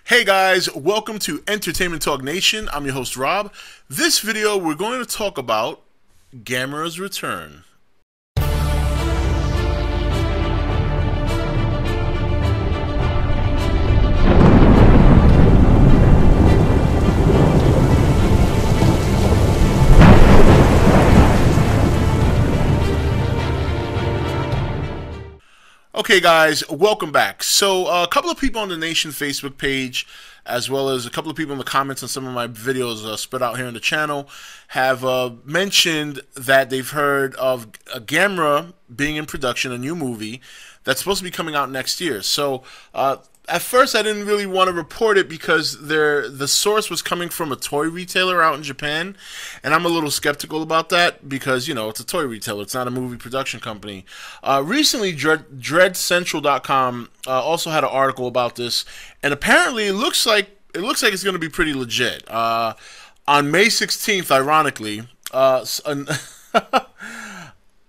Hey guys, welcome to Entertainment Talk Nation. I'm your host Rob. This video we're going to talk about Gamera's return. Okay guys, welcome back. So a couple of people on the Nation Facebook page, as well as a couple of people in the comments on some of my videos spread out here on the channel, have mentioned that they've heard of Gamera being in production, a new movie that's supposed to be coming out next year. So at first I didn't really want to report it because the source was coming from a toy retailer out in Japan, and I'm a little skeptical about that because, you know, it's a toy retailer, it's not a movie production company. Recently, DreadCentral.com also had an article about this, and apparently it looks like it's going to be pretty legit. On May 16th, ironically,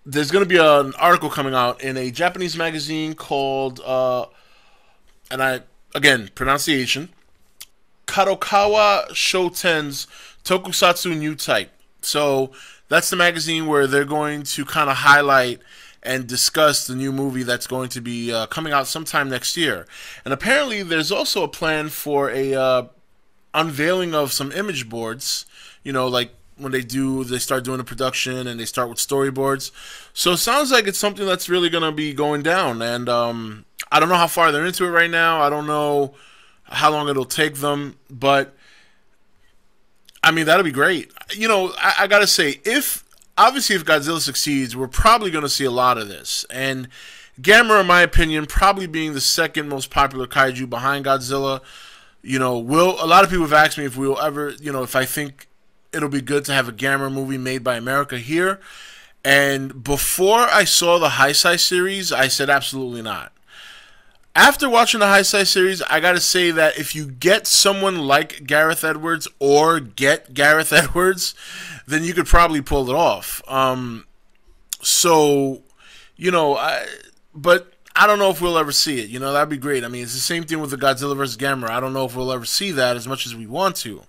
there's going to be an article coming out in a Japanese magazine called again, pronunciation, Kadokawa Shoten's Tokusatsu New Type. So that's the magazine where they're going to kind of highlight and discuss the new movie that's going to be coming out sometime next year. And apparently there's also a plan for a unveiling of some image boards, you know, like when they start doing the production and they start with storyboards. So it sounds like it's something that's really going to be going down. And I don't know how far they're into it right now. I don't know how long it'll take them, but I mean, that'll be great. You know, I gotta say, obviously if Godzilla succeeds, we're probably gonna see a lot of this. And Gamera, in my opinion, probably being the second most popular kaiju behind Godzilla, you know, a lot of people have asked me if we'll ever, you know, if I think it'll be good to have a Gamera movie made by America here. And before I saw the Heisei series, I said absolutely not. After watching the Heisei series, I gotta say that if you get someone like Gareth Edwards or get Gareth Edwards, then you could probably pull it off. So, you know, but I don't know if we'll ever see it. You know, that'd be great. I mean, it's the same thing with the Godzilla vs. Gamera. I don't know if we'll ever see that as much as we want to.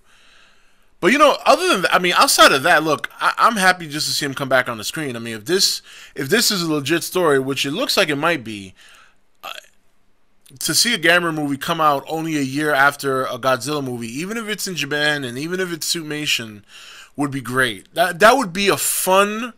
But, you know, other than that, I mean, outside of that, look, I'm happy just to see him come back on the screen. I mean, if this is a legit story, which it looks like it might be, to see a Gamera movie come out only a year after a Godzilla movie, even if it's in Japan and even if it's Suitmation, would be great. That would be a fun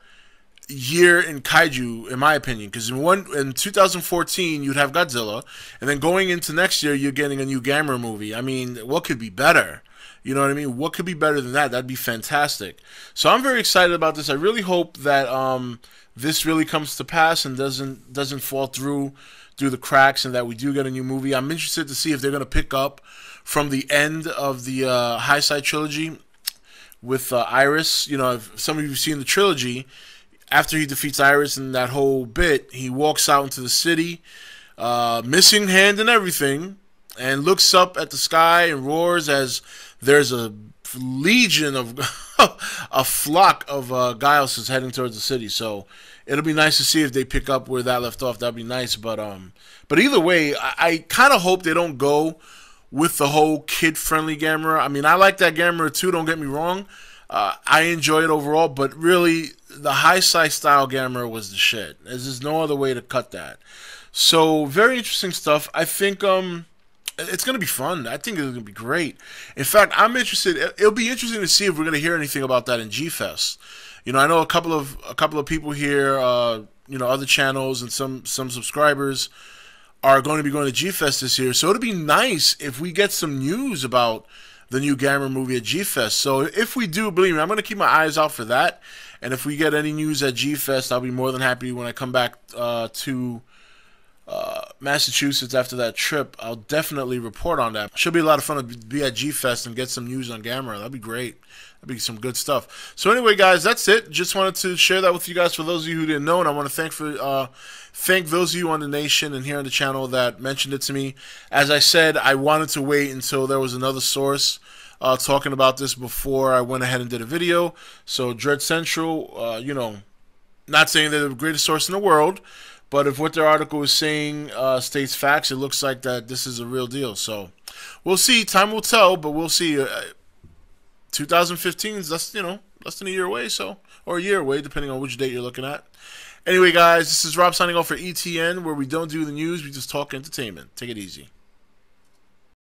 year in kaiju, in my opinion, because in 2014 you'd have Godzilla, and then going into next year you're getting a new Gamera movie. I mean, what could be better? You know what I mean? What could be better than that? That'd be fantastic. So I'm very excited about this. I really hope that this really comes to pass and doesn't fall through the cracks, and that we do get a new movie. I'm interested to see if they're going to pick up from the end of the Heisei trilogy with Iris. You know, if some of you have seen the trilogy, after he defeats Iris in that whole bit, he walks out into the city, missing hand and everything, and looks up at the sky and roars as there's a legion of a flock of Gaiuses heading towards the city. So it'll be nice to see if they pick up where that left off. That'd be nice. But either way, I kind of hope they don't go with the whole kid-friendly Gamera. I mean, I like that Gamera too, don't get me wrong. I enjoy it overall, but really, the Heisei style Gamera was the shit. There's just no other way to cut that. So, very interesting stuff. I think it's going to be fun. I think it's going to be great. In fact, I'm interested. It'll be interesting to see if we're going to hear anything about that in G-Fest. You know, I know a couple of people here, you know, other channels and some subscribers are going to be going to G-Fest this year. So it'll be nice if we get some news about the new Gamera movie at G-Fest. So if we do, believe me, I'm going to keep my eyes out for that. And if we get any news at G-Fest, I'll be more than happy when I come back to Massachusetts after that trip. I'll definitely report on that. Should be a lot of fun to be at G-Fest and get some news on Gamera. That'd be great. That'd be some good stuff. So anyway, guys, that's it. Just wanted to share that with you guys for those of you who didn't know, and I want to thank those of you on the Nation and here on the channel that mentioned it to me. As I said, I wanted to wait until there was another source talking about this before I went ahead and did a video. So Dread Central, you know, not saying they're the greatest source in the world, but if what their article is saying states facts, it looks like that this is a real deal. So we'll see. Time will tell, but we'll see. 2015 is less than a year away, or a year away, depending on which date you're looking at. Anyway, guys, this is Rob signing off for E.T.N, where we don't do the news, we just talk entertainment. Take it easy.